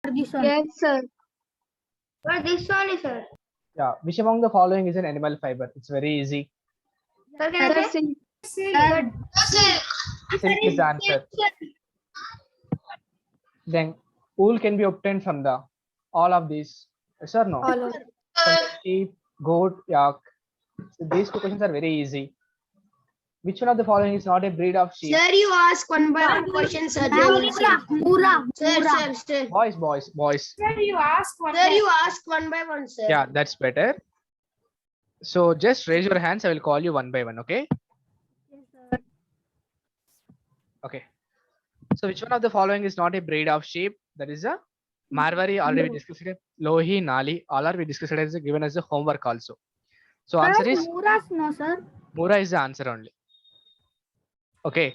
This one. Yes, sir. But this only, sir. Yeah. Which among the following is an animal fiber? It's very easy. Sir, can I say? Sir, Silk is the answer. Then wool can be obtained from the all of these. Yes or no? all of From the sheep, goat, yak. So these two questions are very easy. Which one of the following is not a breed of sheep? Sir, you ask one by one question, sir. Mura. Sir. Boys. Sir, you ask one by one, sir. Yeah, that's better. So just raise your hands. I will call you one by one. Okay. Okay. So which one of the following is not a breed of sheep? That is a Marwari. Already we discussed it. Lohi, Nali. All are we discussed it as given as a homework also. So answer is Muras, no, sir. Mura is the answer only. Okay.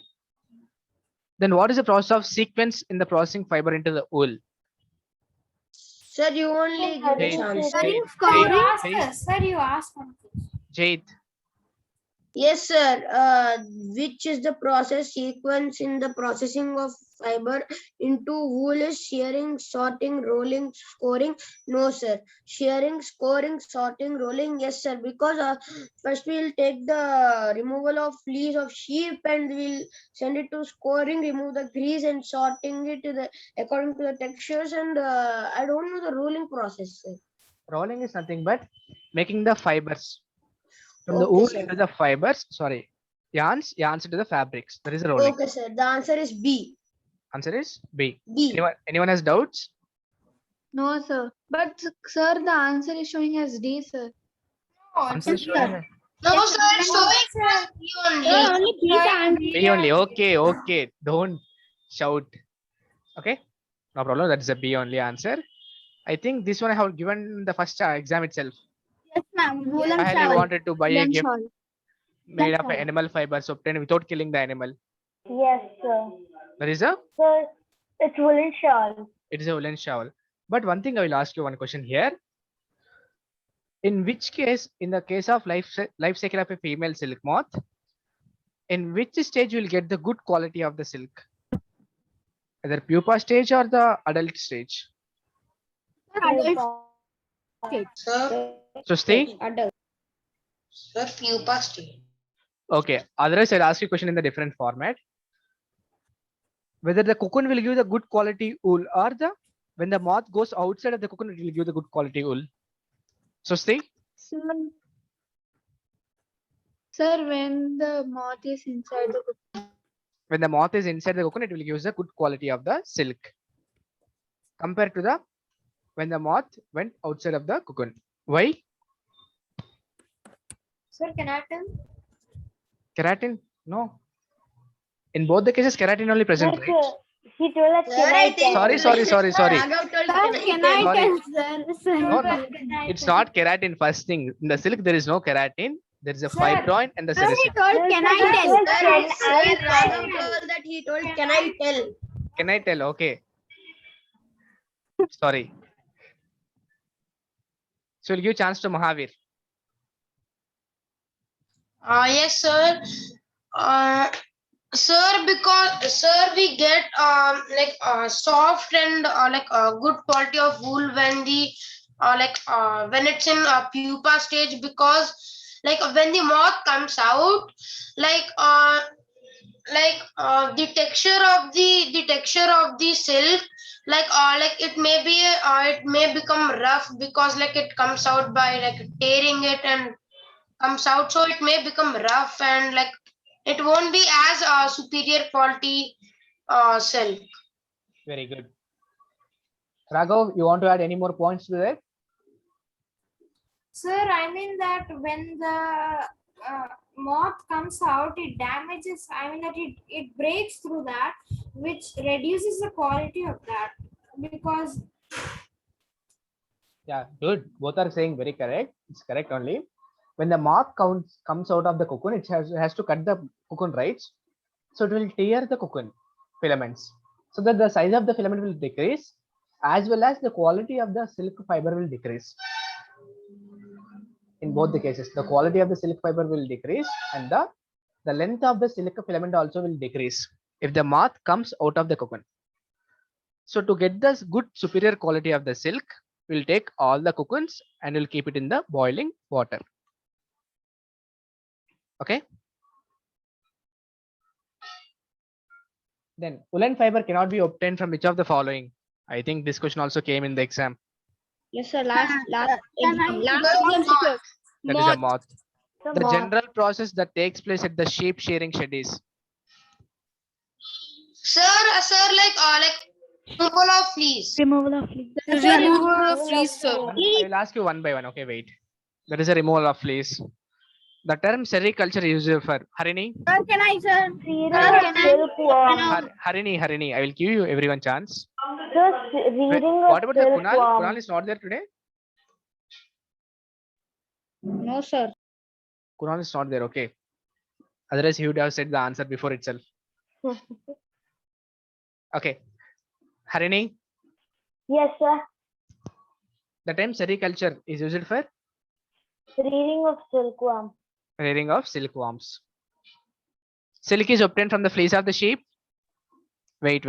Then what is the process of sequence in the processing fiber into the wool? Sir, you only give a Jade, chance. Jade, You ask one. Jade. Yes, sir. Which is the process sequence in the processing of fiber into wool is shearing, sorting, rolling, scoring? No, sir. Shearing, scoring, sorting, rolling? Yes, sir. Because first we'll take the removal of fleece of sheep and we'll send it to scoring, remove the grease and sorting it to the according to the textures and I don't know the rolling process, sir. Rolling is nothing but making the fibers. From the Okay, wool sir. into the fibers, sorry, yarns into the fabrics. That is the rolling. Okay, sir. The answer is B. Answer is B. B. Anyone has doubts? no, sir. But sir, the answer is showing as D, sir. Answer is showing as No, sir. It's showing as B only. B only. Okay. Don't shout. Okay. No problem. That's a B only answer. I think this one I have given the first exam itself. Yes, ma'am. Woolen I highly shawl. wanted to buy a Woolen gift shawl. made of animal fibers obtained without killing the animal. Yes, sir. That is a Sir, it's woolen shawl. it is a woolen shawl. But one thing I will ask you one question here. In which case, in the case of life cycle of a female silk moth, in which stage you will get the good quality of the silk? Either pupa stage or the adult stage. Sir, So stay. Sir, pupa stage. Okay. Otherwise, I'll ask you a question in the different format. Whether the cocoon will give the good quality wool or when the moth goes outside of the cocoon, it will give the good quality wool. So stay. Sir, when the moth is inside the cocoon. When the moth is inside the cocoon, it will give the good quality of the silk compared to when the moth went outside of the cocoon. Why? Sir, can I tell? Keratin? No. In both the cases, keratin only present, right? Sir, he told us Sir, I think- Sorry. Raghav told Can I Sorry. tell, sir? No, it's not keratin first thing. In the silk, there is no keratin. There is a fibroin and the Sir, he sericin. told, can I tell? Sir, Raghav told that he told, can I tell? Can I tell? Okay. Sorry. So we'll give chance to Mahavir. Yes, sir. Sir, because we get soft and good quality of wool when the when it's in pupa stage, because when the moth comes out, the texture of the silk, it may become rough because it comes out by tearing it and comes out, so it may become rough and it won't be as superior quality silk. Very good. Raghav, you want to add any more points to that? Sir, I mean that when the moth comes out, it damages, I mean that it breaks through that, which reduces the quality of that because. Yeah, good. Both are saying very correct. It's correct only. When the moth comes out of the cocoon, it has to cut the cocoon, right? So it will tear the cocoon filaments so that the size of the filament will decrease as well as the quality of the silk fiber will decrease. In both the cases, the quality of the silk fiber will decrease and the length of the silk filament also will decrease if the moth comes out of the cocoon. So to get the good superior quality of the silk, we'll take all the cocoons and we'll keep it in the boiling water. Okay. Then woolen fiber cannot be obtained from which of the following? I think this question also came in the exam. Yes, sir. Last Can I- exam. That is a moth. The The moth. general process that takes place at the sheep shearing shed is Sir, like removal of fleece. Removal of fleece. Removal of fleece, sir. I will ask you one by one. Okay, wait. There is a removal of fleece. The term sericulture is used for Harini. Sir, can I, sir? Reading of silkworm. Harini. I will give you everyone chance. Just Wait, reading what of about the Kunal? Kunal silkworm. is not there today. No, sir. Kunal is not there. Okay. Otherwise, he would have said the answer before itself. Okay. Harini, Yes, sir. the term sericulture is used for Reading of silkworm. rearing of silkworms. Silk is obtained from the fleece of the sheep. Wait.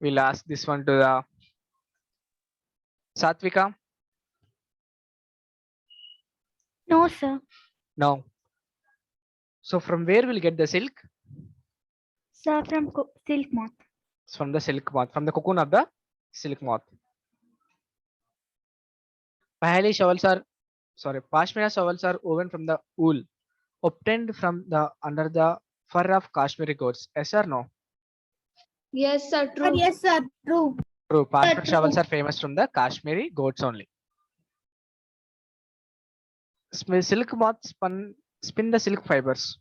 We'll ask this one to the Satvika. No, sir. No. So from where we'll get the silk? Sir, from silk moth. It's from the silk moth, from the cocoon of the silk moth. Pashmina shawls are woven from the wool obtained from the under the fur of Kashmiri goats. Yes or no? Yes, sir. Sir, True. yes, sir. True. True. Pashmina shawls are famous from the Kashmiri goats only. Silk moth spin the silk fibers.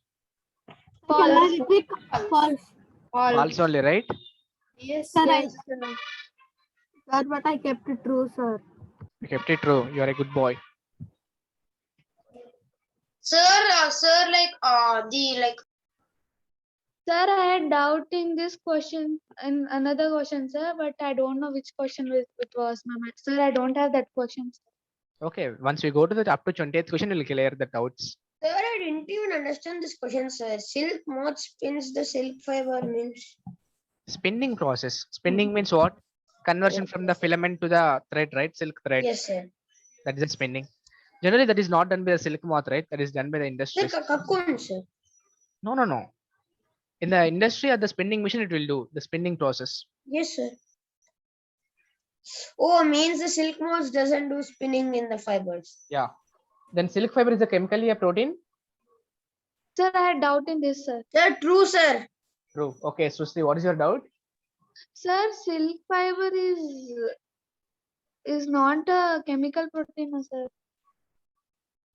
False. False. False only, right? Yes, Sir, yes. Sir, but I kept it true, sir. You kept it true. You are a good boy. Sir, Sir, I had doubt in this question and another question, sir, but I don't know which question it was, ma'am. Sir, I don't have that question. Okay. Once we go to the up to 20th question, we'll clear the doubts. Sir, I didn't even understand this question, sir. Silk moth spins the silk fiber means. Spinning process. Spinning means what? Conversion from the filament to the thread, right? Silk thread. Yes, sir. That is a spinning. Generally, that is not done by the silk moth, right? That is done by the industry. Like a cocoon, sir. No. In the industry or the spinning machine, it will do the spinning process. Yes, sir. Oh, means the silk moth doesn't do spinning in the fibers. Yeah. Then silk fiber is a chemically a protein. Sir, I had doubt in this, sir. Sir, true, sir. True. Okay, Srishti, what is your doubt? Sir, silk fiber is not a chemical protein, no, sir.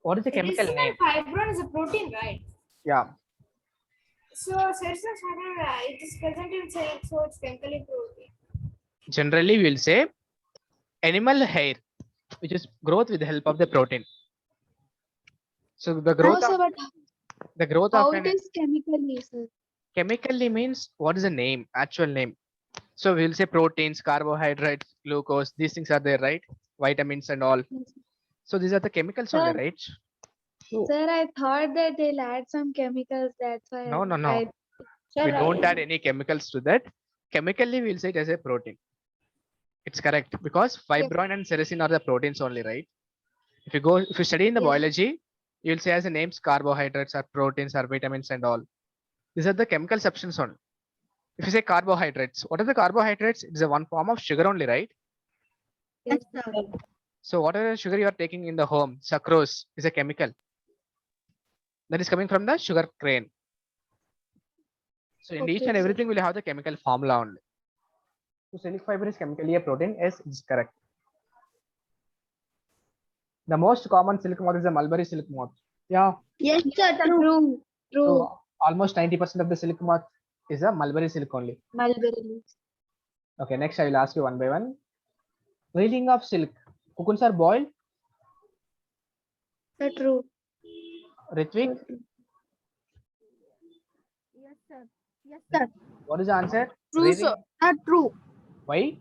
What is the chemical name? Fibron is a protein, right? Yeah. So, sir, it is present in silk, so it's chemically protein. Generally, we will say animal hair, which is growth with the help of the protein. So the No, growth sir, of but the growth how of it an is chemically, sir? chemically means what is the name, actual name. So we will say proteins, carbohydrates, glucose. These things are there, right? Vitamins and all. Yes. So these are the chemicals only, right? Sir, I thought that they'll add some chemicals. That's why. No. Sir, We don't add any chemicals to that. Chemically, we'll say it as a protein. It's correct because fibrin and sericin are the proteins only, right? If you study in the Yes. biology, you'll say as the names carbohydrates or proteins or vitamins and all. These are the chemical substances only. If you say carbohydrates, what are the carbohydrates? It's a one form of sugar only, right? Yes, sir. So whatever sugar you are taking in the home, sucrose is a chemical that is coming from the sugar cane. So in each Okay, and sir. everything will have the chemical formula only. So silk fiber is chemically a protein. Yes, it's correct. The most common silk moth is the mulberry silk moth. Yeah. yes, sir, true. True. True. So almost 90% of the silk moth is a mulberry silk only. Mulberry leaves. Okay, next I will ask you one by one. Reeling of silk. Cocoons are boiled. Sir, true. Ritvik, Yes, sir. Yes, sir. what is the answer? True, Reeling. sir. True. Why?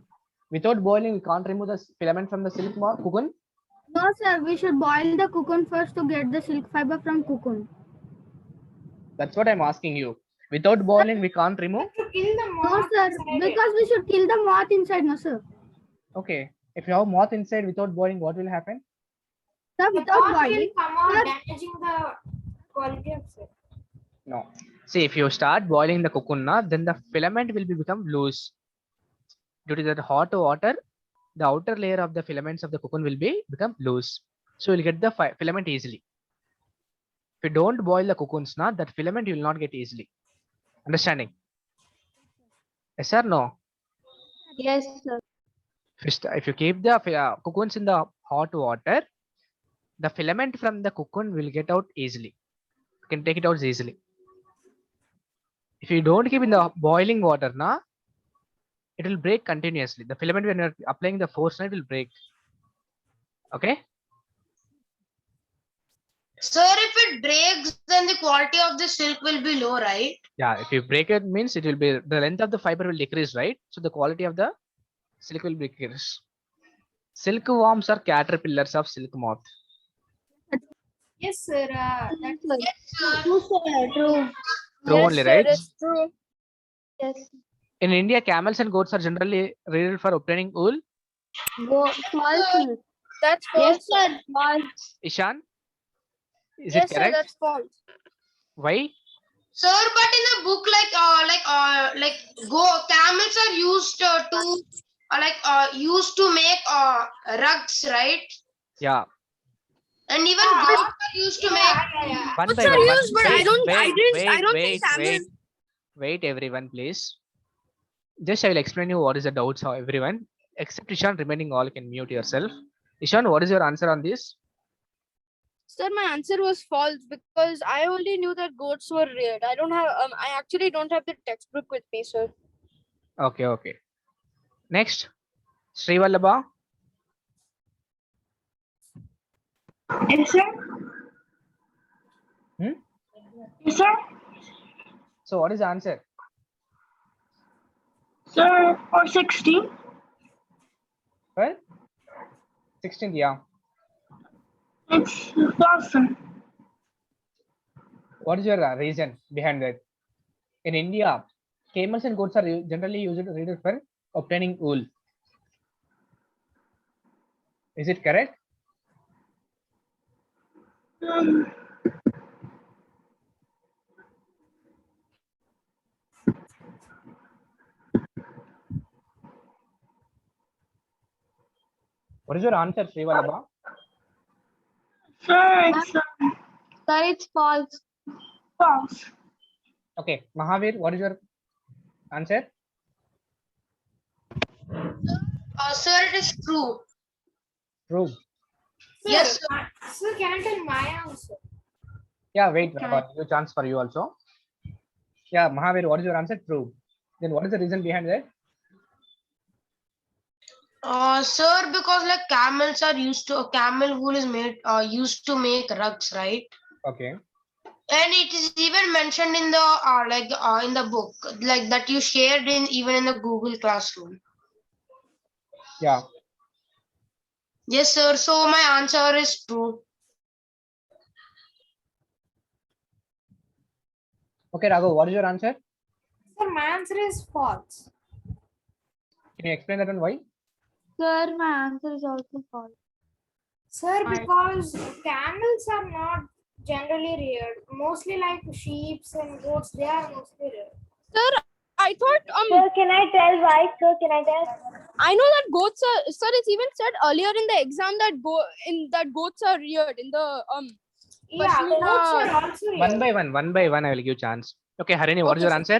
Without boiling, we can't remove the filament from the silk cocoon. No, sir. We should boil the cocoon first to get the silk fiber from cocoon. That's what I'm asking you. Without boiling, we can't remove. To kill the No, moth. sir. inside it. Because we should kill the moth inside, no, sir. Okay. If you have moth inside without boiling, what will happen? Sir, The without moth will boiling. come out, Sir. damaging the quality of silk. No. See, if you start boiling the cocoon, na, then the filament will become loose. Due to that hot water, the outer layer of the filaments of the cocoon will become loose. So you'll get the filament easily. If you don't boil the cocoons, na, that filament you will not get easily. Understanding? Yes or no? Yes, sir. If you keep the cocoons in the hot water, the filament from the cocoon will get out easily. You can take it out easily. If you don't keep in the boiling water, na, it will break continuously. The filament, when you're applying the force, it will break. Okay. Sir, if it breaks, then the quality of the silk will be low, right? Yeah. If you break it, means it will be the length of the fiber will decrease, right? So the quality of the silk will decrease. Silkworms are caterpillars of silk moth. Yes, sir. That's Yes, sir. True, sir. True. True only, right? true. Yes. In India, camels and goats are generally reared for obtaining wool. False. That's Yes, sir. False. Ishan, is it correct? false. Why? Sir, but in the book, camels are used to make rugs, right? Yeah. And even goats are used to make. yeah. One by one. Wait, everyone, please. Just I will explain you what is the doubts of everyone. Except Ishan, remaining all can mute yourself. Ishan, what is your answer on this? Sir, my answer was false because I only knew that goats were reared. I don't have. I actually don't have the textbook with me, sir. Okay, okay. Next, Sri Vallabha. Yes, sir. Hmm? Yes, sir. So, what is the answer? Sir, or 16. Well, 16th, yeah. It's false, sir. What is your reason behind that? In India, camels and goats are generally used for obtaining wool. Is it correct? What is your answer, Sri Vallabha? Sir, it's Sir, it's false. false. Okay, Mahavir, what is your answer? Sir, it is true. True. Yes, Sir, sir, can I tell my answer? Yeah, wait, I got a chance for you also. Yeah, Mahavir, what is your answer? True. Then what is the reason behind that? Sir, because like camels are used to camel wool is made used to make rugs, right? Okay. And it is even mentioned in the in the book, like that you shared even in the Google Classroom. Yeah. Yes, sir. So my answer is true. Okay, Raghu, what is your answer? Sir, my answer is false. Can you explain that one why? Sir, my answer is also false. Sir, because camels are not generally reared. Mostly like sheep and goats, they are mostly reared. Sir, I thought Sir, can I tell why? Sir, can I tell? I know that goats are. Sir, it's even said earlier in the exam that goats are reared in the Yeah, Pashmina- goats are also reared. One by one, I will give chance. Okay, Harini, what is your answer?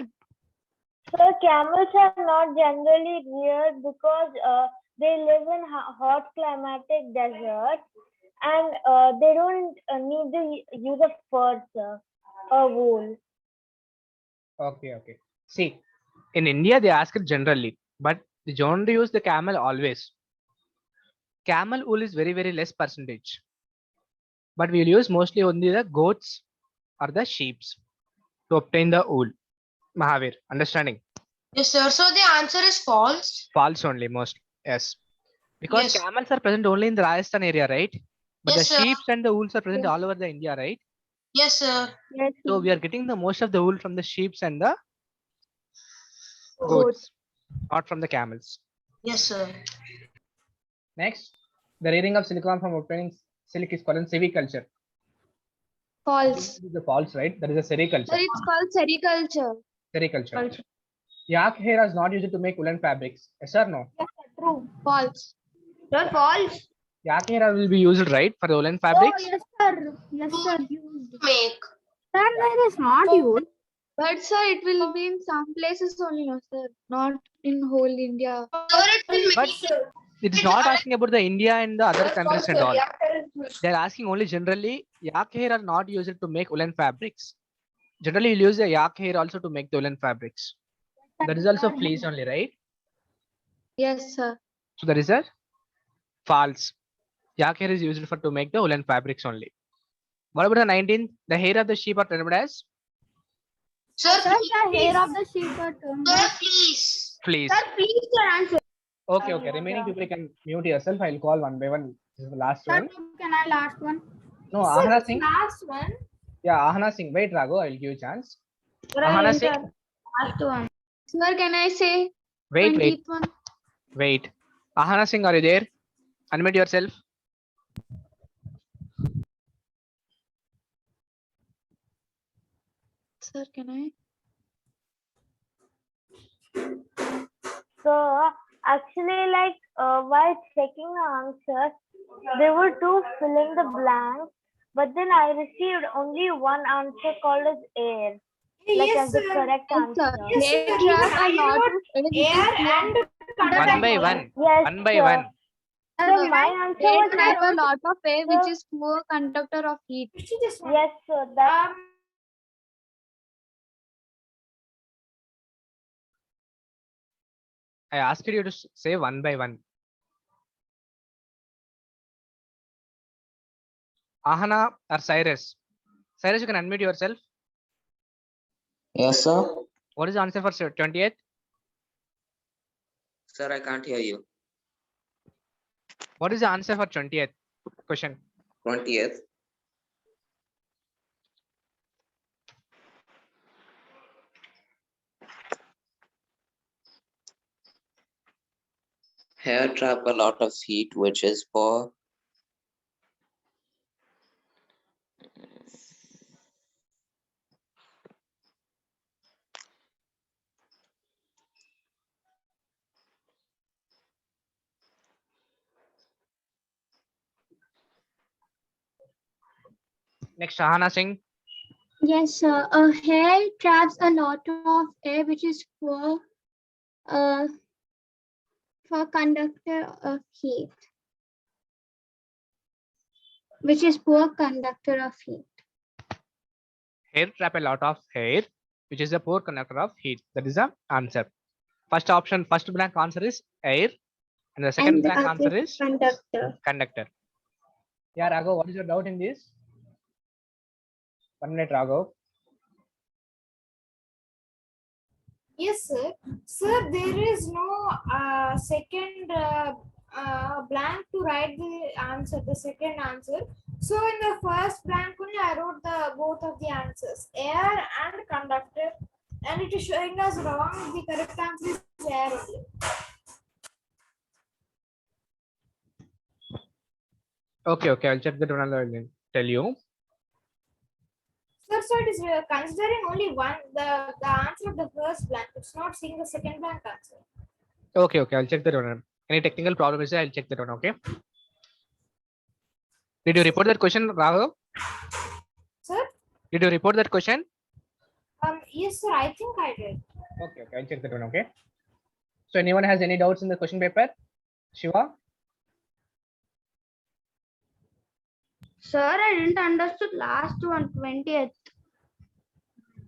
Sir, camels are not generally reared because they live in hot climatic deserts and they don't need the use of fur, sir, or wool. Okay, okay. See, in India, they ask it generally, but they don't use the camel always. Camel wool is very, very less percentage. But we'll use mostly only the goats or the sheeps to obtain the wool. Mahavir, understanding? Yes, sir. So the answer is false. False only most. Yes. Because Yes. camels are present only in the Rajasthan area, right? But Yes, the sir. sheep and the wools are present all over the India, right? Yes, sir. Yes. So we are getting the most of the wool from the sheep and the goats, not from the camels. Yes, sir. Next, the rearing of silicon from obtaining silk is called in sericulture. False. This is the false, right? That is a Sir, sericulture. it's called sericulture. Sericulture. Yak hair is not used to make woolen fabrics. Yes or no? True. False. Sir, false. Yak hair will be used, right, for the woolen fabrics? Oh, yes, sir. Yes, sir. Used. Make. Sir, there is not used. But sir, it will be in some places only, no, sir. Not in whole India. Sir, it will But make. it is not asking about the India and the other countries and all. They are asking only generally, yak hair are not used to make woolen fabrics. Generally, you'll use the yak hair also to make the woolen fabrics. That is also fleece only, right? Yes, sir. So that is a false. Yak hair is used for to make the woolen fabrics only. What about the 19th? The hair of the sheep are termed as Sir, Sir, the hair of the sheep are turned. sir, please. fleece. Sir, please, sir, answer. Okay, okay. Remaining people can mute yourself. I'll call one by one. This is the last Sir, one. can I last one? No, Sir, Ahana this Singh. last one. Yeah, Ahana Singh. Wait, Raghu. I'll give you a chance. Ahana Singh. Last one. Sir, can I say Wait, 20th one? wait. Ahana Singh, are you there? Unmute yourself. Sir, can I? So actually, like while checking the answers, there were two filling the blanks, but then I received only one answer called as air, like Yes, as the sir. correct Yes, answer. sir. Yes, Hair sir. trap I a lot wrote of air, which is air poor and One by one. Yes, One by sir. one. So my answer Air was trap a that, lot of air, which is poor conductor of heat. This one. yes, sir. That I asked you to say one by one. Ahana or Cyrus? Cyrus, you can unmute yourself. Yes, sir. What is the answer for 20th? Sir, I can't hear you. What is the answer for 20th question? 20th. Hair trap a lot of heat, which is for Next, Ahana Singh. Yes, sir. A hair traps a lot of air, which is uh, for conductor of heat, which is poor conductor of heat. Hair trap a lot of hair, which is a poor conductor of heat. That is the answer. First option, first blank answer is air, and the second And the blank other answer is conductor. conductor. Yeah, Raghav, what is your doubt in this? 1 minute, Raghav. Yes, sir. Sir, there is no second blank to write the answer, the second answer. So in the first blank only I wrote the both of the answers, air and conductor, and it is showing us wrong. The correct answer is air only. Okay, okay, I'll check that one and I'll tell you. Sir, so it is considering only one the answer of the first blank. It's not seeing the second blank answer. Okay, okay, I'll check that one. Any technical problem is there, I'll check that one, okay? Did you report that question, Raghav? Sir? Did you report that question? Yes, sir. I think I did. Okay, okay, I'll check that one, okay? So anyone has any doubts in the question paper? Shiva? Sir, I didn't understood last one, 20th.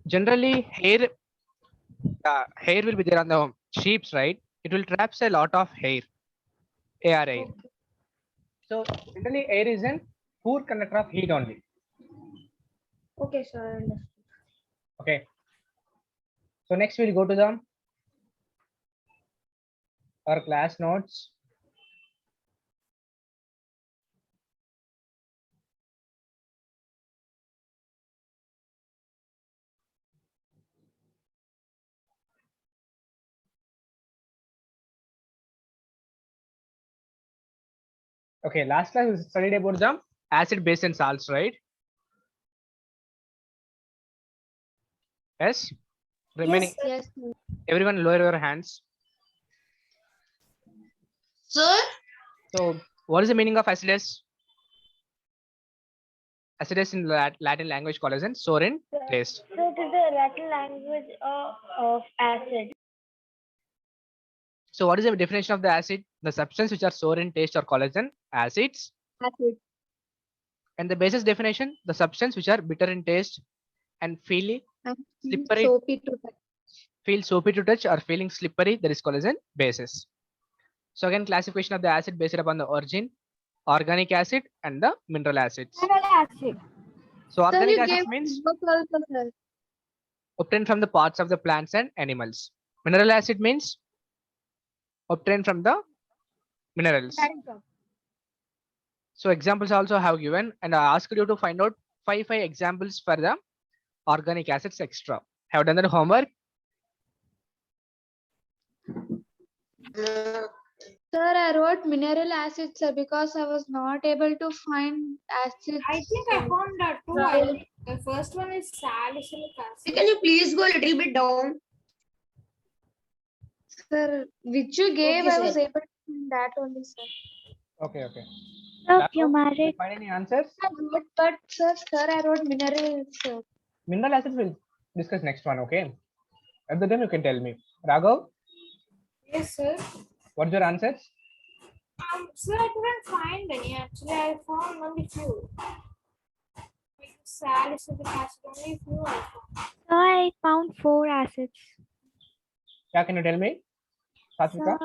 Generally, hair will be there on the sheeps, right? It will traps a lot of hair. ARA. So generally, air is a poor conductor of heat only. Okay, sir, I understood. Okay. So next we'll go to our class notes. Okay, last class we studied about the acid, base, and salts, right? Yes. Remaining, Yes. everyone lower your hands. Sir, So, what is the meaning of acids? Acids in Latin language called as an sour in taste. So it is the Latin language of acid. So, what is the definition of the acid? The substance which are sour in taste are called as an acids. Acid. And the basis definition, the substance which are bitter in taste and feel slippery, Soapy to touch. feel soapy to touch or feeling slippery, that is called as an basis. So again, classification of the acid based upon the origin, organic acid and the mineral acids. Acid. So Sir, organic you acids gave means book also, sir. obtained from the parts of the plants and animals. Mineral acid means obtained from the minerals. So examples also have given, and I asked you to find out five examples for the organic acids extra. Have done that homework? Sir, I wrote mineral acids, sir, because I was not able to find acids. I think I found two. Right. The first one is salicylic acid. Can you please go a little bit down? Sir, which you gave, Okay, I was sir. able to find that only, sir. Okay, okay. So Raghav, fumaric. did you find any answers? I wrote, but sir, I wrote mineral, sir. Mineral acids will discuss next one, okay? At the time you can tell me. Raghav, Yes, sir. what's your answers? Sir, I couldn't find any. Actually, I found only few. Salicylic acid, only few I found. So I found 4 acids. Yeah, can you tell me? Satvika?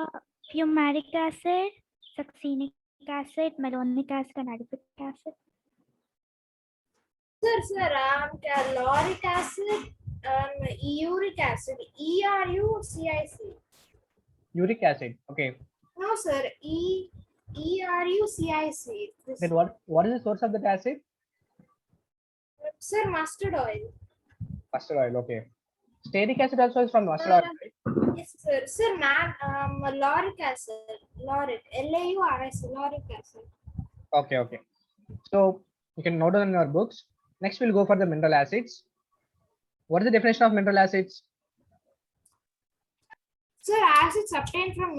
Fumaric acid, succinic acid, malonic acid, and adipic acid. Sir, caloric acid, uric acid, ERUCIC. Uric acid. Okay. No, sir, ERUCIC. Then what is the source of that acid? Sir, mustard oil. Mustard oil. Okay. Stearic acid also is from mustard oil, right? Yes, sir. Sir, lauric acid. Lauric. LAURIC. Lauric acid. Okay, okay. So you can note down in your books. Next, we'll go for the mineral acids. What is the definition of mineral acids? Sir, acids obtained from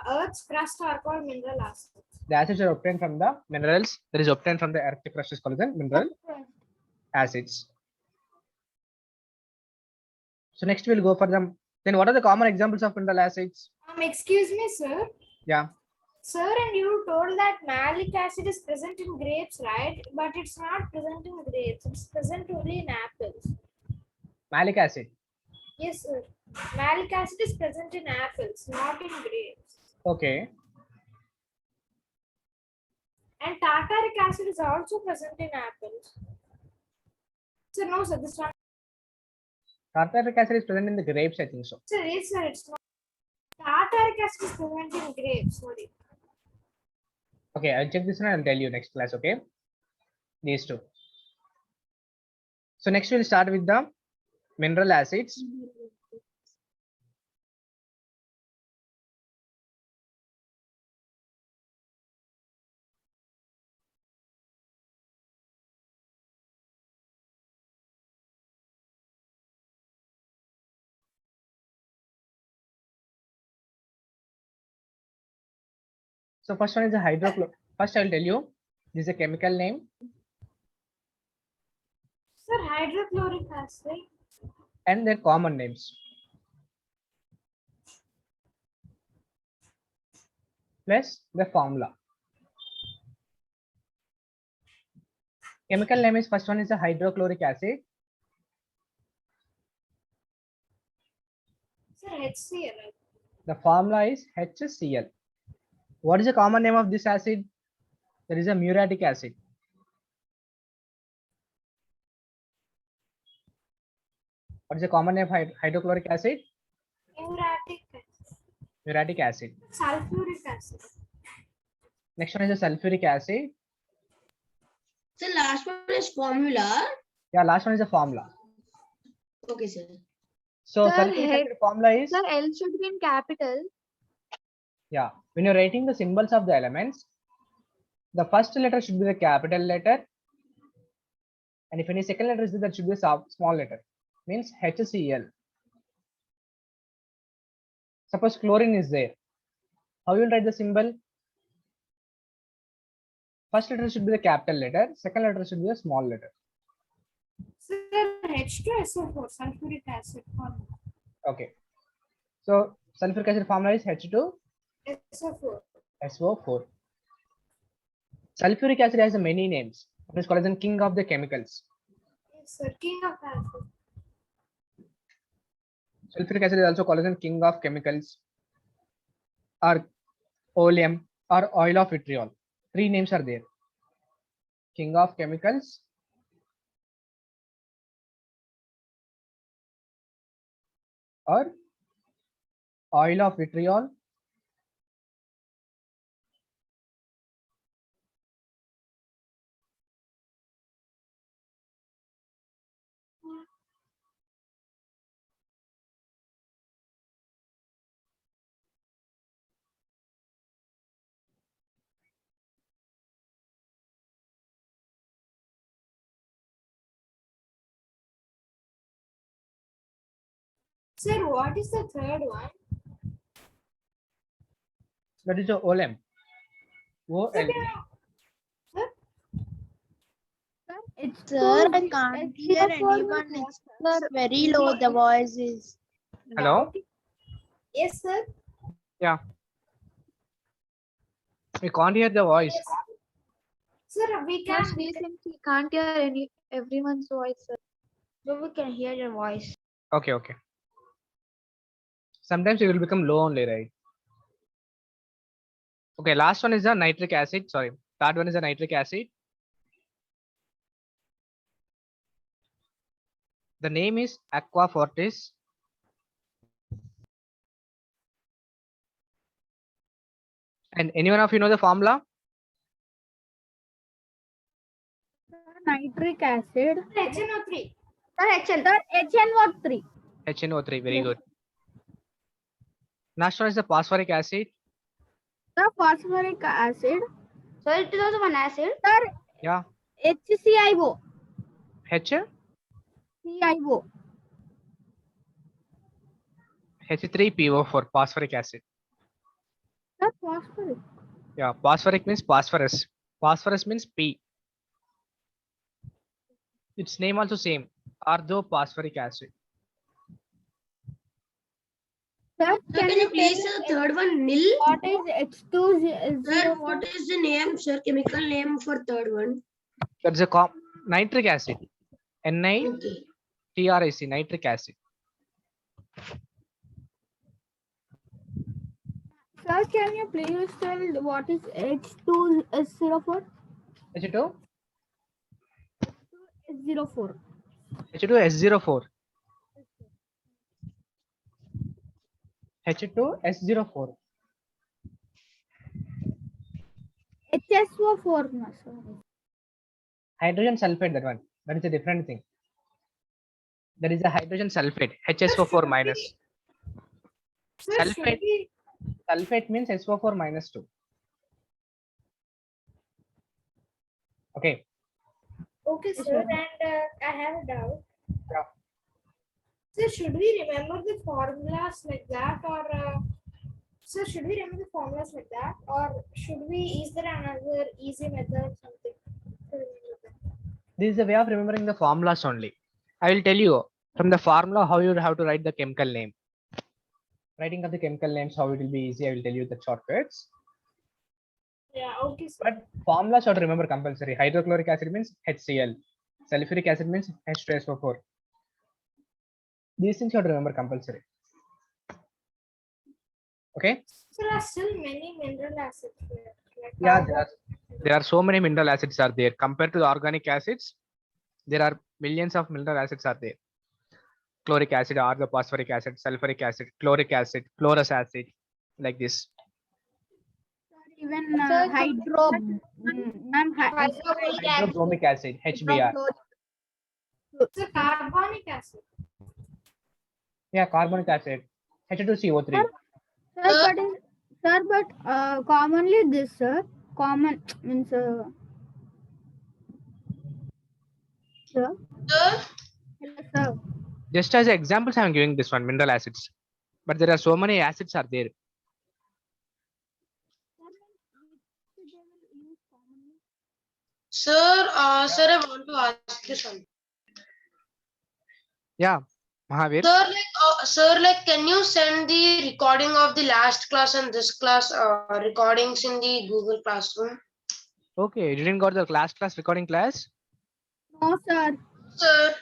Earth's crust are called mineral acids. The acids are obtained from the minerals that is obtained from the earth crust is called as mineral acids. So next we'll go for them. Then what are the common examples of mineral acids? Excuse me, sir. Yeah. Sir, and you told that malic acid is present in grapes, right? But it's not present in grapes. It's present only in apples. Malic acid. Yes, sir. Malic acid is present in apples, not in grapes. Okay. And tartaric acid is also present in apples. Sir, no, sir. This one. Tartaric acid is present in the grapes, I think so. Sir, yes, sir. It's not. Tartaric acid is present in grapes. Sorry. Okay, I'll check this one and I'll tell you next class, okay? These two. So next we'll start with the mineral acids. So first one is the hydrochloric. First I'll tell you, this is a chemical name Sir, hydrochloric acid. and their common names. Plus the formula. Chemical name is first one is the hydrochloric acid. Sir, HCl. The formula is HCl. What is the common name of this acid? There is a muriatic acid. What is the common name of hydrochloric acid? Muriatic acid. Muriatic acid. Sulfuric acid. Next one is the sulfuric acid. So last one is formula. Yeah, last one is the formula. Okay, sir. So Sir, sulfuric acid formula is, Sir, L should be in capital. yeah, when you're writing the symbols of the elements, the first letter should be the capital letter. And if any second letter is there, that should be a small letter. Means HCl. Suppose chlorine is there. How you will write the symbol? First letter should be the capital letter. Second letter should be a small letter. Sir, H2SO4, sulfuric acid formula. Okay. So sulfuric acid formula is SO4. H2SO4. Sulfuric acid has many names. It is called as the king of the chemicals. Yes, sir. King of acid. Sulfuric acid is also called as the king of chemicals, or oleum, or oil of vitriol. Three names are there. King of chemicals, or oil of vitriol, Sir, what is the third one? that is the oleum. Sir, Sir, I can't hear anyone. It's very low. The voice is. Hello? yes, sir. We can't hear the voice. Yes. Sir, we can. Yes, we can't hear everyone's voice, sir. But we can hear your voice. Okay, okay. Sometimes it will become low only, right? Okay, last one is the nitric acid. Sorry, third one is the nitric acid. The name is Aqua Fortis. And anyone of you know the formula? Nitric acid. HNO3. HNO3. HNO3, very good. Next one is the phosphoric acid. The phosphoric acid. So it is also one acid. Sir, Yeah, HCIO. H, CIO. H3PO for phosphoric acid. The phosphoric. Yeah, phosphoric means phosphorus. Phosphorus means P. Its name also same, orthophosphoric acid. Sir, Sir, can you please the third one, nil? what is H2? Sir, what is the name, sir? Chemical name for third one? That's a nitric acid. Okay. NiTRAC, nitric acid. Sir, can you please tell what is H2S04? H2? S04. H2S04. H2S04. HSO4. No, sorry. Hydrogen sulfate, that one. That is a different thing. There is a hydrogen sulfate, HSO4 minus. Sir, should Sulfate. we? Sulfate means SO4 minus 2. Okay. Okay, sir. And I have a doubt. Yeah. Sir, should we remember the formulas like that, or sir, should we remember the formulas like that, or should we? Is there another easy method, something to remember that? This is a way of remembering the formulas only. I will tell you from the formula how you have to write the chemical name. Writing of the chemical names, how it will be easy. I will tell you the shortcuts. Yeah. Okay, sir. But formulas should remember compulsory. Hydrochloric acid means HCl. Sulfuric acid means H2SO4. These things you have to remember compulsory. Okay? There are still many mineral acids here. Like Yeah, carbon. there are so many mineral acids are there. Compared to the organic acids, there are millions of mineral acids are there. Chloric acid, orthophosphoric acid, sulfuric acid, chloric acid, chlorous acid, like this. Even Sir, Hydrobromic acid, HBr. It's a carbonic acid. Yeah, carbonic acid, H2CO3. Sir, but commonly this, sir. common means sir. Sir, Hello, sir. Just as examples, I'm giving this one mineral acids, but there are so many acids are there. sir, sir, I want to ask you something. Yeah, Mahavir. Sir, like, can you send the recording of the last class and this class recordings in the Google Classroom? Okay, you didn't got the class recording class. No, sir. Sir,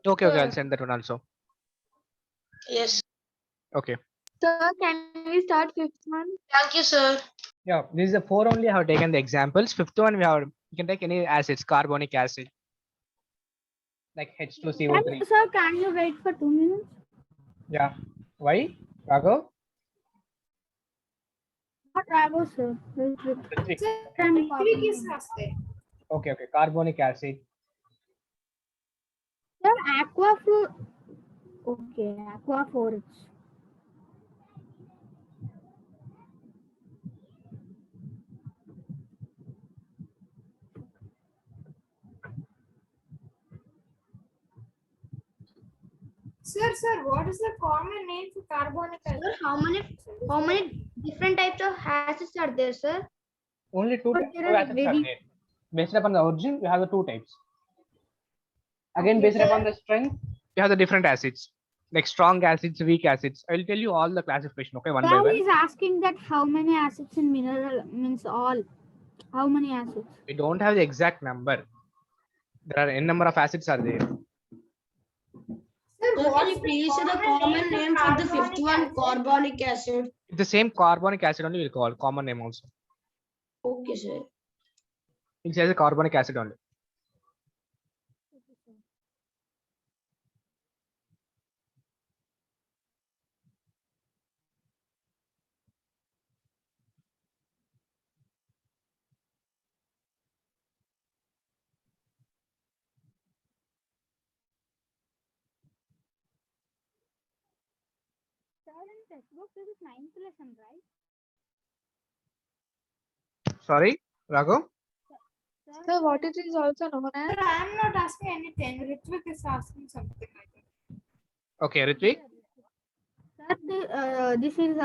Okay, I'll Sure. send that one also. yes. Okay. Sir, can we start fifth one? Thank you, sir. Yeah, this is the 4 only I have taken the examples. Fifth one we have, you can take any acids, carbonic acid, like H2CO3. Sir, can you wait for 2 minutes? Yeah. Why? Raghav? Not Raghu, sir. Wait. Ritwik. Sir, Can Ritwik is asking. Okay, carbonic acid. Sir, aqua. Okay, aqua forage. Sir, what is the common name for carbonic acid? Sir, how many different types of acids are there, sir? Only two But types there of are acids are very- there. Based upon the origin, we have the 2 types. Again, Okay, based upon the strength, we have the different acids, like strong acids, weak acids. I will tell you all the classification, okay, one by Sir one. is asking that how many acids in mineral means all. How many acids? We don't have the exact number. There are n number of acids are there. Sir, Sir, can what's you please say the common common name for the fifth one, acid? carbonic acid? It's the same carbonic acid only we'll call, common name also. Okay, sir. It says a carbonic acid only. Sir, in textbook this is 9th lesson, right? Sorry, Raghav? Sir, what it is also known as? Sir, I am not asking anything. Ritwik is asking something like that. Okay, Ritwik. Sir, this is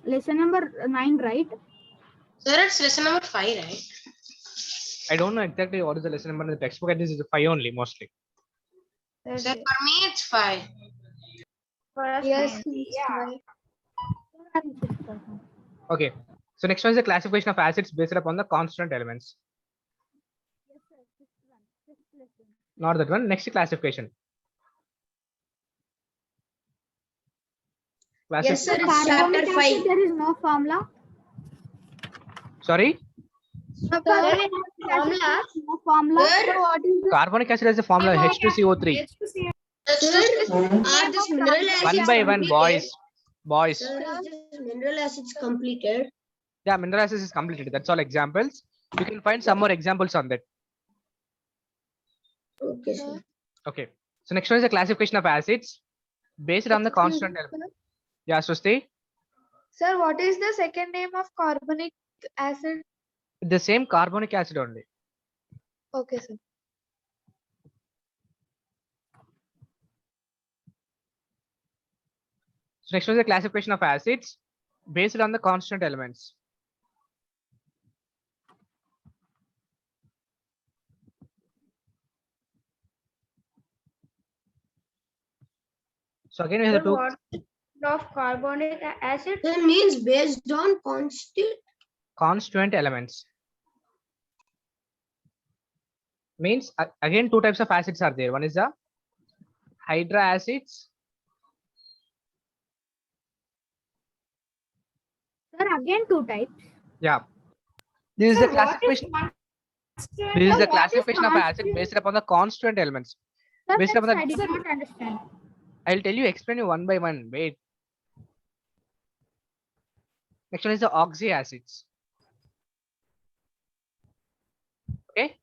lesson number 9, right? Sir, it's lesson number 5, right? I don't know exactly what is the lesson number in the textbook, and this is 5 only mostly. Sir, for me, it's 5. Yes, Yeah. Okay. So next one is the classification of acids based upon the constant elements. Not that one. Next classification. Yes, sir. It's Carbonic chapter acid, 5. there is no formula. Sorry, Formula? No formula. Sir, What is carbonic acid has the formula H2CO3. H2CO. sir, are this mineral acids One by one, completed? boys. Sir, is this mineral acids completed? Yeah, mineral acids is completed. That's all examples. You can find some more examples on that. Okay, sir. Okay. So next one is the classification of acids based on the constant element. Yeah, Susti. Sir, what is the second name of carbonic acid? The same carbonic acid only. Okay, sir. So next one is the classification of acids based on the constant elements. So again, we have the two Of carbonic acid? That means based on constant. constituent elements. Means again, 2 types of acids are there. One is the hydra acids. Sir, again 2 types. Yeah. This is Sir, the what is classification. constituent? This is the what is classification of acid constituent? based upon the constituent elements. Sir, Based that's upon I the, did not understand. I'll tell you, explain you one by one. Wait. Next one is the oxy acids. Okay.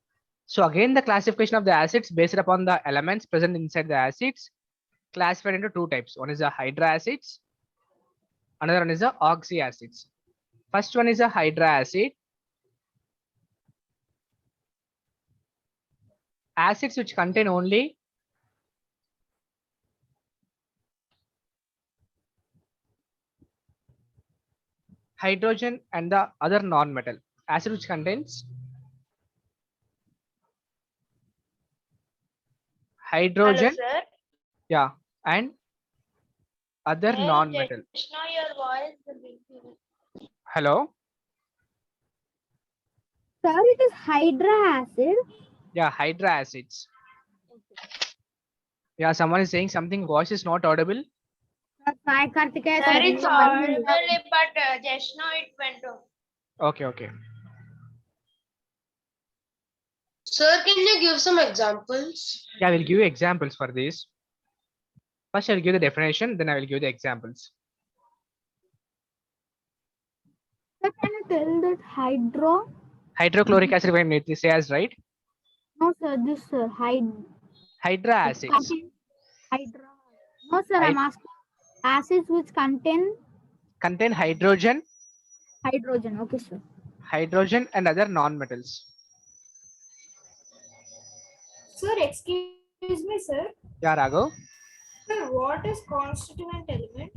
So again, the classification of the acids based upon the elements present inside the acids classified into 2 types. One is the hydra acids. Another one is the oxy acids. First one is a hydra acid. acids which contain only hydrogen and the other non-metal. Acid which contains hydrogen, sir. yeah, and other non-metal. Now your voice will be. Hello? Sir, it is hydra acid. Yeah, hydra acids. Yeah, someone is saying something, voice is not audible. Sir, it's audible, but just now it went off. Okay, okay. Sir, can you give some examples? Yeah, I will give you examples for this. First, I will give the definition, then I will give the examples. Sir, can you tell that hydro? Hydrochloric acid, when it is as right? No, sir, this Hydra acids. hydra. No, sir, I'm asking acids which contain Contain hydrogen, hydrogen. Okay, sir. hydrogen and other non-metals. Sir, excuse me, sir. Yeah, Raghav. Sir, what is constituent element?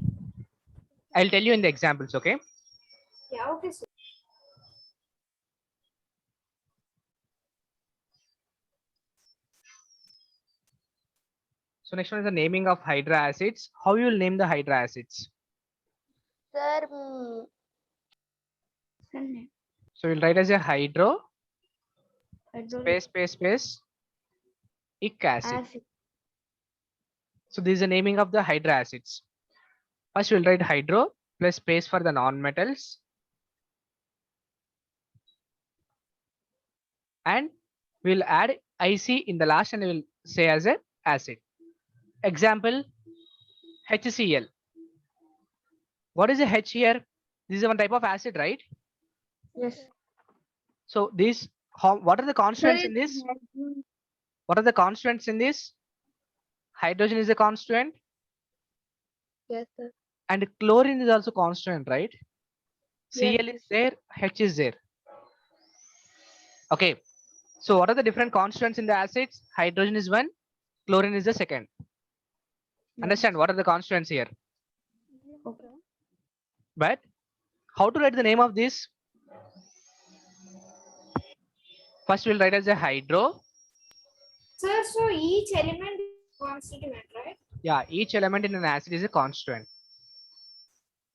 I'll tell you in the examples, okay? Yeah, okay, sir. So next one is the naming of hydra acids. How you will name the hydra acids? Sir, So you'll write as a hydro, space, ic acid. So this is the naming of the hydra acids. First we'll write hydro plus space for the non-metals. And we'll add IC in the last and we'll say as a acid. Example, HCl. What is a H here? This is one type of acid, right? Yes. So this, what are the constituents in this? What are the constituents in this? Hydrogen is a constituent. Yes, sir. And chlorine is also constituent, right? Yes. Cl is there, H is there. Okay. So what are the different constituents in the acids? Hydrogen is one, chlorine is the second. Understand what are the constituents here? Okay. But how to write the name of this? First we'll write as a hydro. Sir, so each element is constituent, right? Yeah, each element in an acid is a constituent.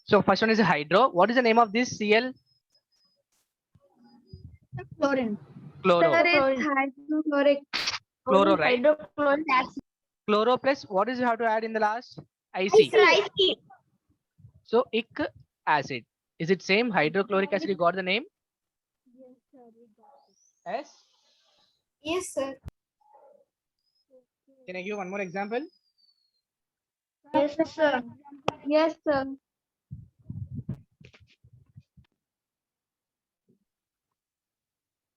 So first one is a hydro. What is the name of this Cl? Chlorine. Chloro. Sir, it's hydrochloric. Chloro, right? hydrochloric acid. Chloro plus what is you have to add in the last? IC. So ic acid. Is it same hydrochloric acid? You got the name? Yes. Yes, sir. Can I give one more example? Yes, sir. Yes, sir.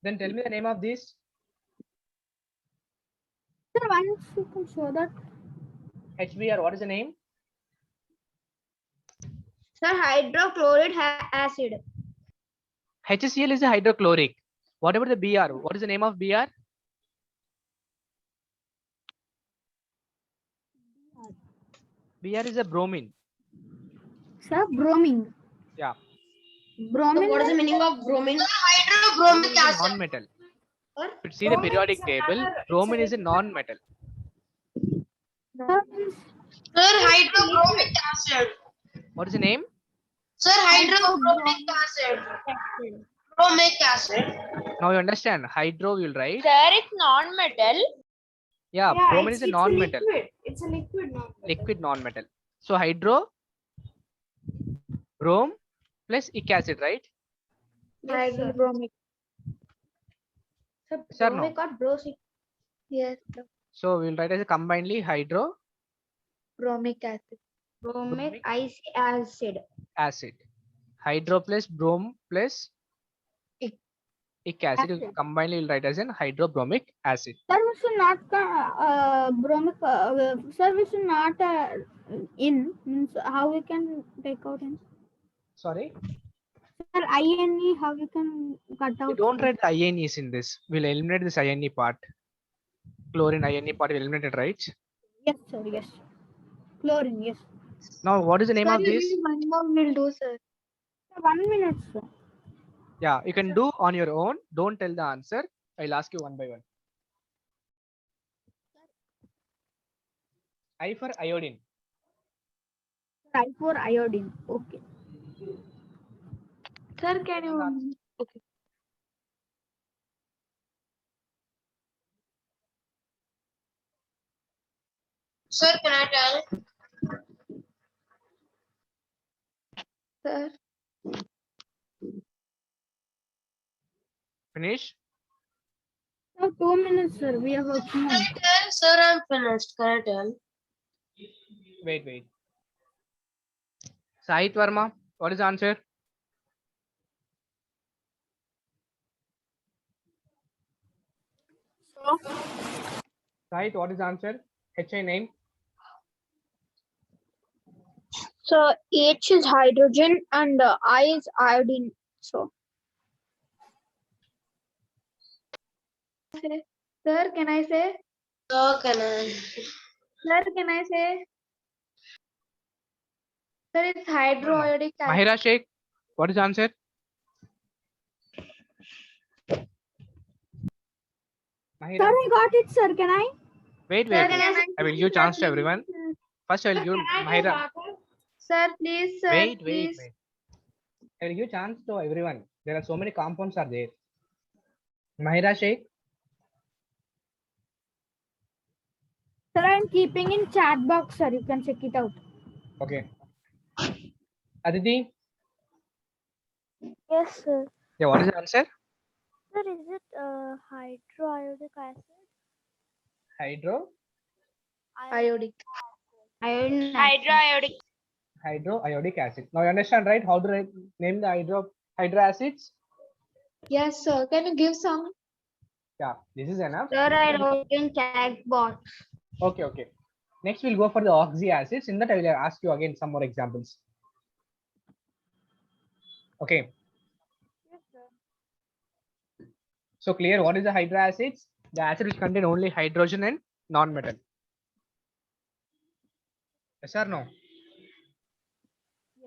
Then tell me the name of this. Sir, once you can show that. HBr. What is the name? Sir, hydrochloric acid. HCl is a hydrochloric. What about the Br? What is the name of Br? Br is a bromine. Sir, bromine. Yeah. Bromine. What is the meaning of bromine? Hydrobromic acid. Non-metal. If you see the Bromine periodic is table, another- bromine it's is a non-metal. Sir, Sir, hydrobromic acid. What is the name? Sir, hydrobromic acid. Bromic acid. Now you understand. Hydro will write. Sir, it's non-metal. Yeah, Yeah, bromine is a non-metal. liquid. It's a liquid now. Liquid non-metal. So hydro, brom plus ic acid, right? Hydrobromic. Sir, no. Got brosic. Yes, sir. So we'll write as a combinedly hydro Bromic acid. Bromic acid. acid. Hydro plus brom plus Ic. ic acid. Acid. Combinedly we'll write as an hydrobromic acid. Sir, we should not bromic. Sir, we should not in. Means how we can take out in. Sorry? Sir, INE, how we can cut We out. don't write the INEs in this. We'll eliminate this INE part. Chlorine INE part eliminated, right? Yes, sir. Yes. Chlorine. Yes. Now, what is the name Sir, of you this? give one more, we'll do, sir. 1 minute, sir. Yeah, you can do on your own. Don't tell the answer. I'll ask you one by one. I for iodine. I for iodine. Okay. Sir, can you? Okay. Sir, can I tell? Sir, Finish. So 2 minutes, sir. We are working Can on I it. tell? Sir, I'm finished. Can I tell? Wait. Sahit Verma, what is the answer? Sahit, what is the answer? HI name. So H is hydrogen and I is iodine. So sir, can I say? Sir, can I? Sir, can I say? Sir, it's hydroiodic acid. Mahira Sheikh, what is the answer? Mahira. Sir, I got it, sir. Can I? Wait. Sir, can I will give chance to everyone. First, I will give Mahira. Sir, please, sir. Wait. Please. I will give chance to everyone. There are so many compounds are there. Mahira Sheikh. Sir, I'm keeping in chat box, sir. You can check it out. Okay. Aditi. Yes, sir. Yeah, what is the answer? Sir, is it hydroiodic acid? Hydro. Iodic. Iodine. Hydroiodic. Hydroiodic acid. Now you understand, right? How do I name the hydro acids? Yes, sir. Can you give some? Yeah, this is enough. Sir, I wrote in chat box. Okay. Next, we'll go for the oxy acids. In that, I will ask you again some more examples. Okay. Yes, sir. So clear, what is the hydro acids? The acid which contain only hydrogen and non-metal. Yes or no?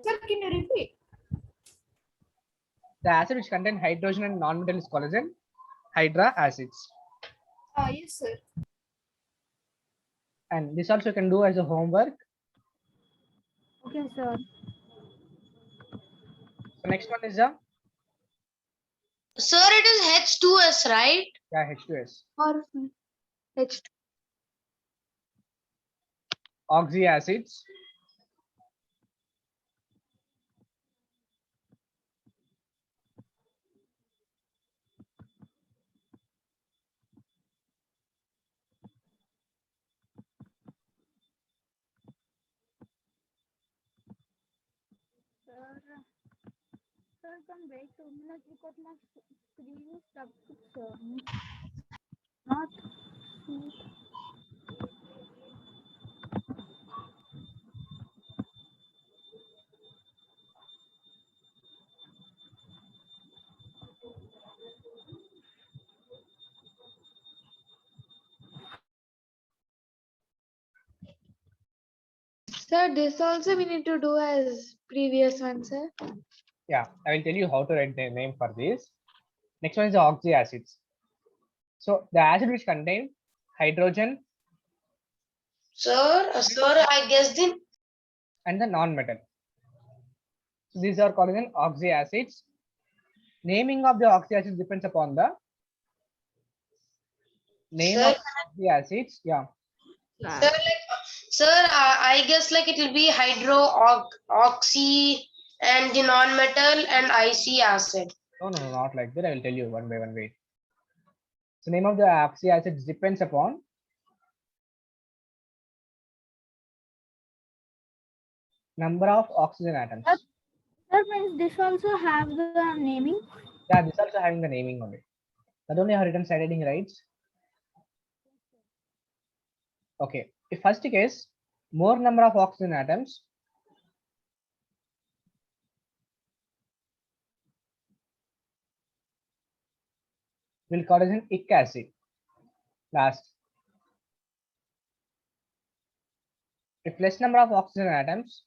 Sir, can you repeat? The acid which contain hydrogen and non-metal is called as an hydra acids. Yes, sir. And this also you can do as a homework. Okay, sir. So next one is the Sir, it is H2S, right? H2S. Or H2. Oxy acids. Sir, can wait 2 minutes because my screen is stuck, sir. Not. Sir, this also we need to do as previous one, sir. Yeah, I will tell you how to write the name for this. Next one is the oxy acids. So the acid which contain hydrogen Sir, I guess the and the non-metal. So these are called as oxy acids. Naming of the oxy acids depends upon the name Sir. of oxy acids. Yeah. Sir, I guess like it will be oxy and the non-metal and IC acid. No, not like that. I will tell you one by one. Wait. So name of the oxy acids depends upon number of oxygen atoms. Sir, means this also have the naming? Yeah, this also having the naming on it. Not only have written side heading rights. Okay. If first case, more number of oxygen atoms. Will call as an ic acid. Last. If less number of oxygen atoms,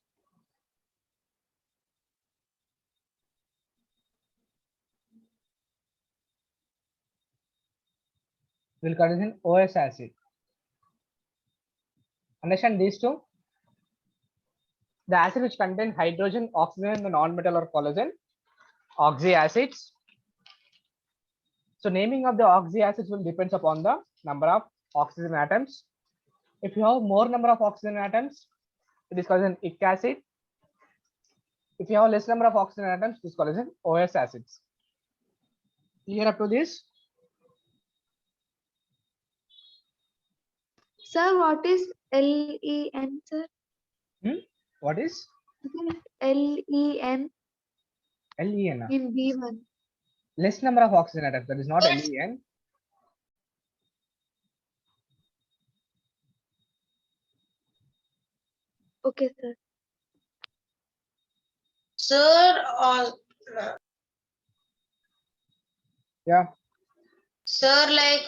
will contain OS acid. Understand these two? The acid which contain hydrogen, oxygen, and the non-metal or collagen, oxy acids. So naming of the oxy acids will depends upon the number of oxygen atoms. If you have more number of oxygen atoms, it is called an ic acid. If you have less number of oxygen atoms, it is called as an OS acids. Clear up to this? Sir, what is LEN, sir? What is LEN LEN? in B1. Less number of oxygen atoms. That is not LEN. Okay, sir. Sir, Yeah. sir, like,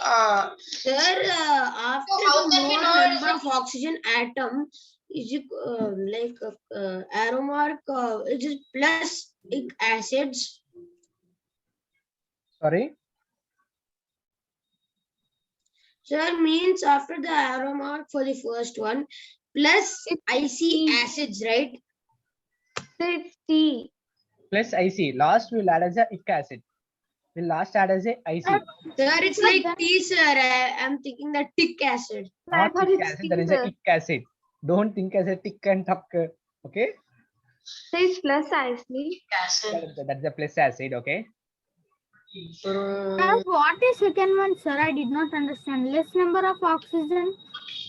Sir, after how the can we more know number of oxygen atom, is it arrow mark? It is plus ic acids. Sorry. Sir, means after the arrow mark for the first one, plus IC acids, right? It's T. Plus IC. Last we will add as a ic acid. We'll last add as a IC. Sir, it's like T, sir. I'm thinking that tic acid. Not thought ic it's acid. T, That is a sir. ic acid. Don't think as a tick and tuck. Okay. So it's plus IC. acid. That's the plus acid. Okay. What is second one, sir? I did not understand. Less number of oxygen.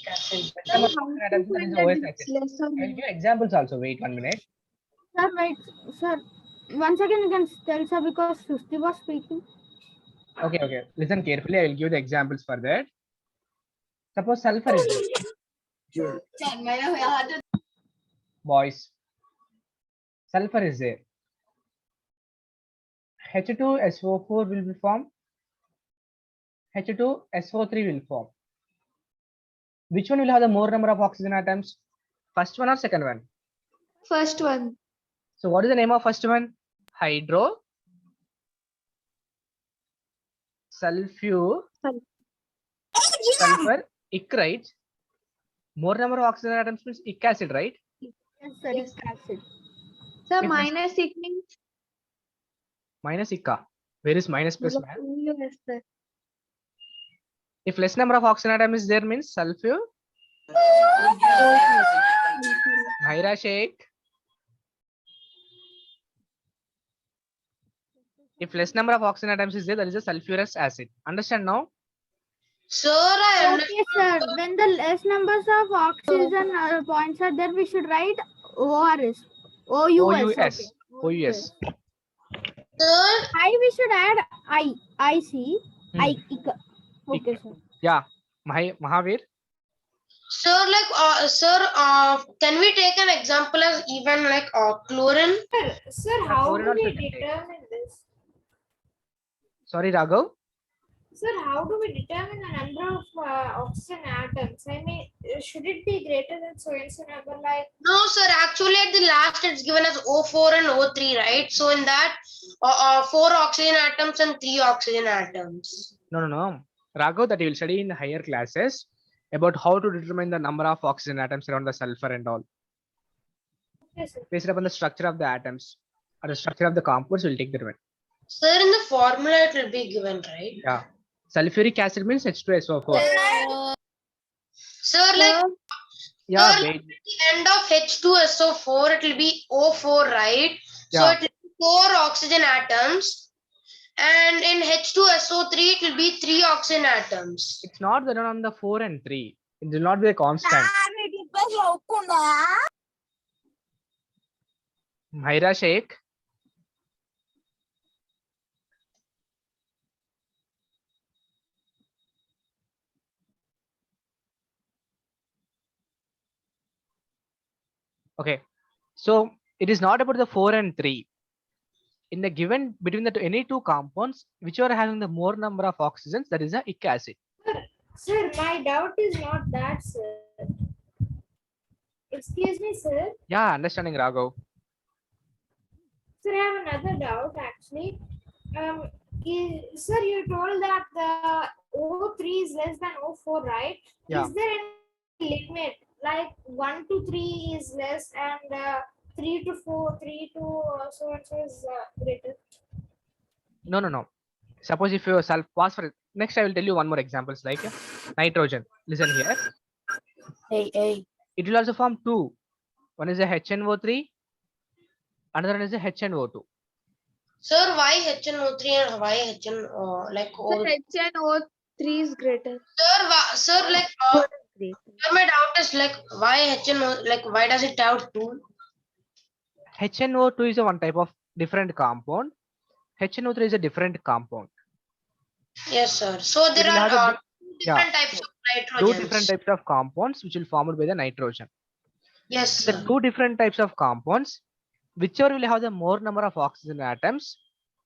Acid. Less number of oxygen atoms, that is OS acid. Less or I will give examples also. Wait 1 minute. Sir, wait, sir. 1 second, you can tell, sir, because Susti was speaking. Okay, okay. Listen carefully. I will give the examples for that. Suppose sulfur is there. Boys. Sulfur is there. H2SO4 will be formed. H2SO3 will form. Which one will have the more number of oxygen atoms? First one or second one? First one. So what is the name of first one? Hydro. Sulfur. Sulfur. Ic, right? More number of oxygen atoms means ic acid, right? Yes, sir, Yes. ic acid. Sir, If minus it means Minus ica. Where is minus plus man? yes, sir. If less number of oxygen atom is there means sulfur. Bhaira Sheikh. If less number of oxygen atoms is there, that is a sulfurous acid. Understand now? Sir, I understand. Okay, sir. When the less numbers of oxygen points are there, we should write ORS. OUS. Okay. OUS. Sir, We should add IC. Hmm. IC. Okay, sir. Yeah. Mahavir. sir, like, can we take an example as even like chlorine? Sir, how Chlorine do also we can take. determine this? Sorry, Raghav. Sir, how do we determine the number of oxygen atoms? I mean, should it be greater than so and so number? Like, No, sir. Actually, at the last, it's given as O4 and O3, right? So in that, 4 oxygen atoms and 3 oxygen atoms. No. Raghav, that you will study in the higher classes about how to determine the number of oxygen atoms around the sulfur and all. yes, sir. Based upon the structure of the atoms or the structure of the compounds, we'll take the one. Sir, in the formula, it will be given, right? Yeah. Sulfuric acid means H2SO4. Sir, like, Yeah, sir, wait. at the end of H2SO4, it will be O4, right? So Yeah. it will be 4 oxygen atoms. And in H2SO3, it will be 3 oxygen atoms. It's not the on the 4 and 3. It will not be a constant. Bhaira Sheikh. Okay. So it is not about the 4 and 3. In the given between the any two compounds, whichever having the more number of oxygens, that is a ic acid. Sir, my doubt is not that, sir. Excuse me, sir. Yeah, understanding, Raghav. Sir, I have another doubt actually. Sir, you told that the O3 is less than O4, right? Yeah. Is there any limit? Like 1 to 3 is less and 3 to 4, 3 to so and so is greater. No. Suppose if you pass for it. Next, I will tell you one more examples like nitrogen. Listen here. Hey. It will also form two. One is a HNO3, another one is a HNO2. Sir, why HNO3 and why HN like So O? HNO3 is greater. Sir, like sir, my doubt is like why HNO, like why does it have two? HNO2 is a one type of different compound. HNO3 is a different compound. Yes, sir. So there will have a are big- different types of Two different nitrogens. types of compounds which will formed by the nitrogen. Yes, The sir. two different types of compounds, whichever will have the more number of oxygen atoms,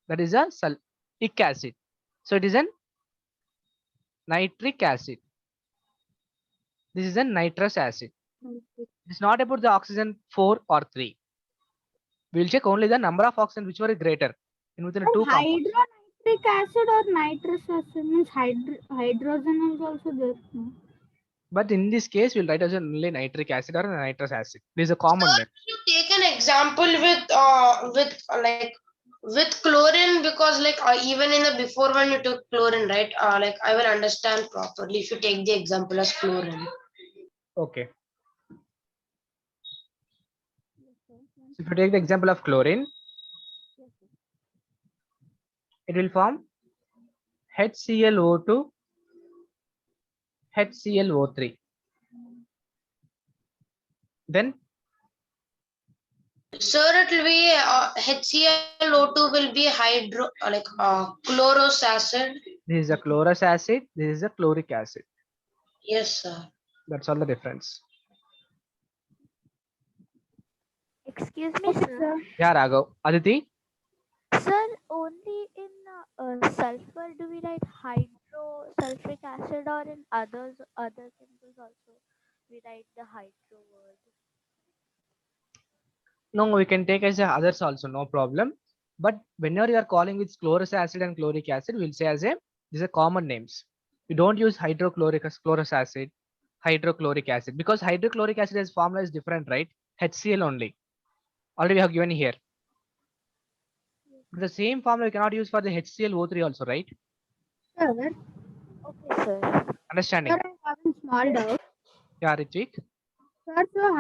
that is a sulfuric acid. So it is an nitric acid. This is a nitrous acid. It's not about the oxygen 4 or 3. We will check only the number of oxygen which were greater in within two compounds. Hydronitric acid or nitrous acid means hydrogen is also there. No? But in this case, we'll write as only nitric acid or nitrous acid. This is a common name. You take an example with with chlorine, because like even in the before when you took chlorine, right? Like I will understand properly if you take the example as chlorine. Okay. So if you take the example of chlorine, it will form HClO2, HClO3. Then Sir, it will be HClO2 will be chlorous acid. this is a chlorous acid, this is a chloric acid. Yes, sir. That's all the difference. Excuse me, sir. Yeah, Raghav. Aditi? Sir, only in sulfur do we write hydrosulfuric acid, or in other chemicals also we write the hydro word? No, we can take as a others also, no problem. But whenever you are calling with chlorous acid and chloric acid, we'll say as a these are common names. We don't use chlorous acid, hydrochloric acid, because hydrochloric acid as formula is different, right? HCl only. Already we have given here. The same formula we cannot use for the HClO3 also, right? Sir, Okay, sir. Understanding? sir, I have a small doubt. Yeah, Ritvik. Sir, so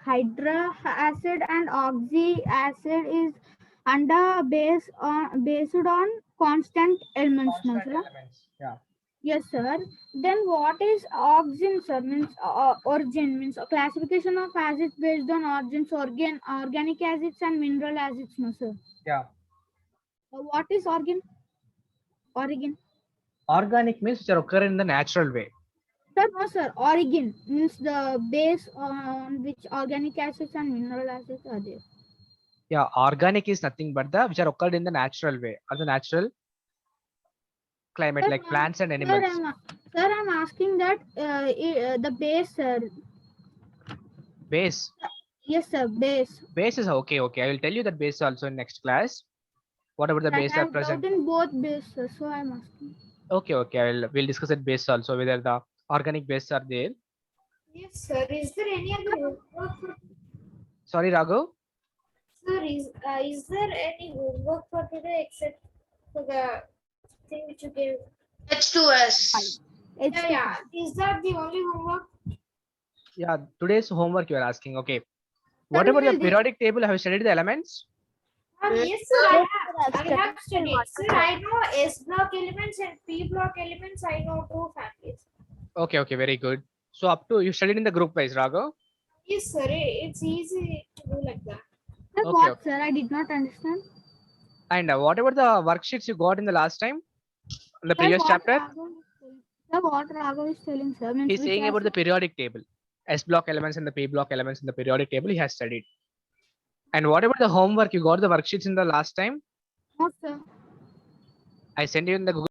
hydra acid and oxy acid is based on constant elements, no, sir? Yeah. Yes, sir. Then what is origin, sir? Means origin means a classification of acids based on origins, organic acids and mineral acids, no, sir? Yeah. What is origin? Organic means which are occurring in the natural way. Sir, no, sir. Origin means the base on which organic acids and mineral acids are there. Yeah, organic is nothing but the which are occurred in the natural way or the natural climate, Sir, like plants and Sir, animals. I'm asking that the base, sir. Base. Yes, sir. Base. Base is okay. I will tell you that base also in next class. What about the base I are have present? doubt in both base, sir, so I'm asking. Okay. We'll discuss that base also, whether the organic base are there. Yes, sir. Is there any other homework for, Sorry, Raghav. sir? Is there any homework for today except for the thing which you gave? H2S. Yeah. Is that the only homework? Yeah, today's homework you are asking. Okay. What about the periodic table? Have you studied the elements? Yes, sir. I have studied. Sir, I know S block elements and P block elements. I know two families. Okay. Very good. So up to you studied in the group wise, Raghav. Yes, sir. It's easy to do like that. Sir, Okay, what, okay. sir? I did not understand. And what about the worksheets you got in the last time? In the previous chapter? Sir, what Raghav is telling, sir? Means He's which saying about the acid? periodic table. S block elements and the P block elements in the periodic table he has studied. And what about the homework? You got the worksheets in the last time? No, sir. I sent you in the Google